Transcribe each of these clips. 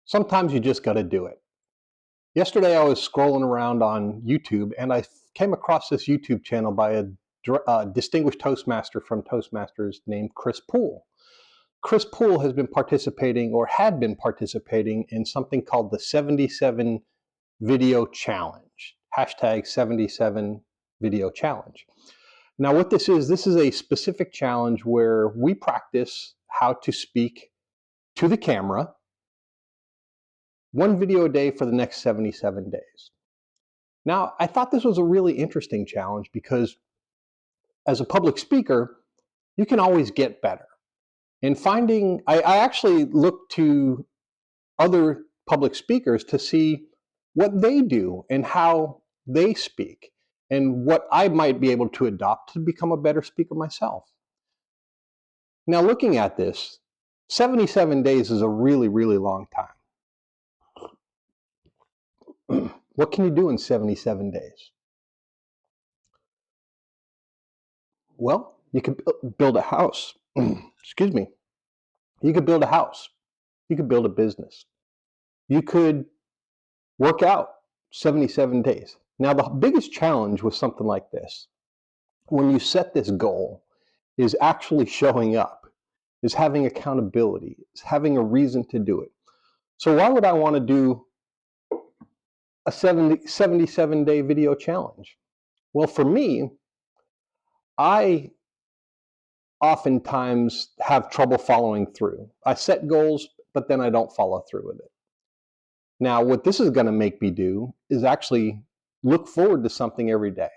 Sometimes you just got to do it. Yesterday, I was scrolling around on YouTube and I came across this YouTube channel by a distinguished Toastmaster from Toastmasters named Kriss. Kriss has been participating or had been participating in something called the 77 Video Challenge, hashtag 77 Video Challenge. Now, what this is a specific challenge where we practice how to speak to the camera, one video a day for the next 77 days. Now, I thought this was a really interesting challenge because as a public speaker, you can always get better. And I actually looked to other public speakers to see what they do and how they speak and what I might be able to adopt to become a better speaker myself. Now, looking at this, 77 days is a really, really long time. What can you do in 77 days? Well, you could build a house. Excuse me. You could build a house. You could build a business. You could work out 77 days. Now, the biggest challenge with something like this, when you set this goal, is actually showing up, is having accountability, is having a reason to do it. So why would I want to do a 77-day video challenge? Well, for me, I oftentimes have trouble following through. I set goals, but then I don't follow through with it. Now, what this is going to make me do is actually look forward to something every day.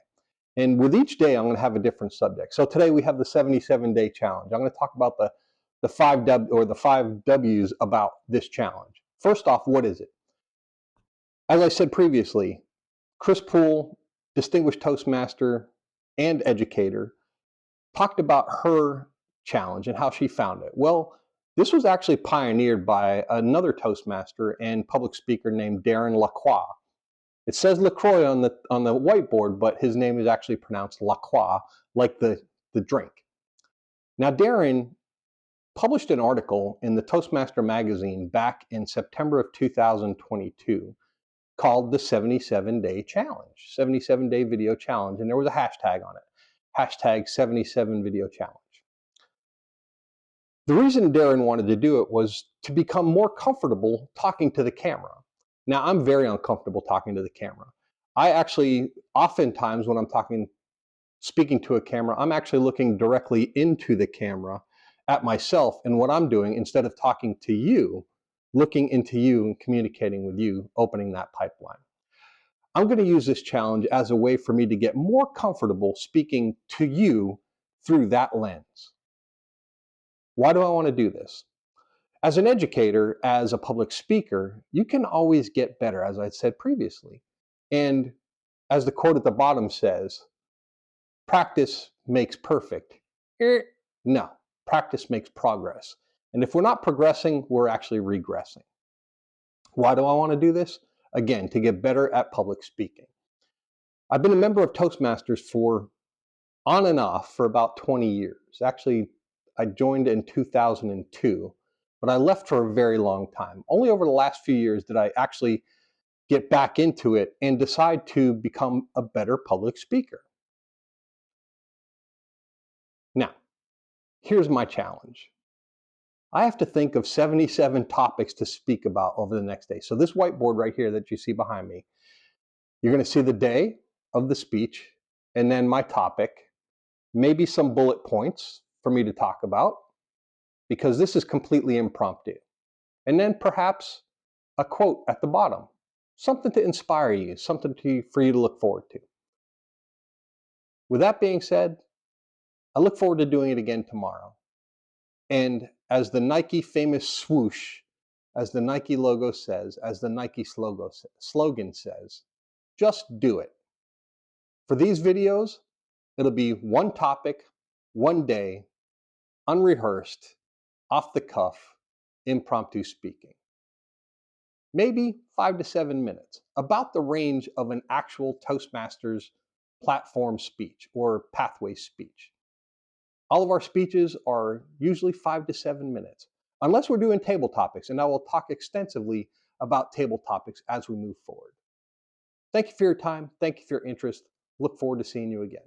And with each day, I'm going to have a different subject. So today we have the 77-day challenge. I'm going to talk about the 5 W's about this challenge. First off, what is it? As I said previously, Kriss, distinguished Toastmaster and educator, talked about her challenge and how she found it. Well, this was actually pioneered by another Toastmaster and public speaker named Darren Lacroix. It says LaCroix on the whiteboard, but his name is actually pronounced Lacroix, like the drink. Now, Darren published an article in the Toastmaster magazine back in September of 2022 called the 77-Day Challenge, 77-Day Video Challenge, and there was a hashtag on it, hashtag 77 Video Challenge. The reason Darren wanted to do it was to become more comfortable talking to the camera. Now, I'm very uncomfortable talking to the camera. I actually, oftentimes when I'm speaking to a camera, I'm actually looking directly into the camera at myself and what I'm doing instead of talking to you, looking into you and communicating with you, opening that pipeline. I'm going to use this challenge as a way for me to get more comfortable speaking to you through that lens. Why do I want to do this? As an educator, as a public speaker, you can always get better, as I said previously. And as the quote at the bottom says, practice makes perfect. No, practice makes progress. And if we're not progressing, we're actually regressing. Why do I want to do this? Again, to get better at public speaking. I've been a member of Toastmasters on and off for about 20 years. Actually, I joined in 2002, but I left for a very long time. Only over the last few years did I actually get back into it and decide to become a better public speaker. Now, here's my challenge. I have to think of 77 topics to speak about over the next day. So this whiteboard right here that you see behind me, you're going to see the day of the speech and then my topic, maybe some bullet points for me to talk about, because this is completely impromptu. And then perhaps a quote at the bottom, something to inspire you, something for you to look forward to. With that being said, I look forward to doing it again tomorrow. And as the Nike famous swoosh, as the Nike logo says, as the Nike slogan says, just do it. For these videos, it'll be one topic, one day, unrehearsed, off the cuff, impromptu speaking. Maybe 5 to 7 minutes, about the range of an actual Toastmasters platform speech or pathway speech. All of our speeches are usually 5 to 7 minutes. unless we're doing table topics, and I will talk extensively about table topics as we move forward. Thank you for your time. Thank you for your interest. Look forward to seeing you again.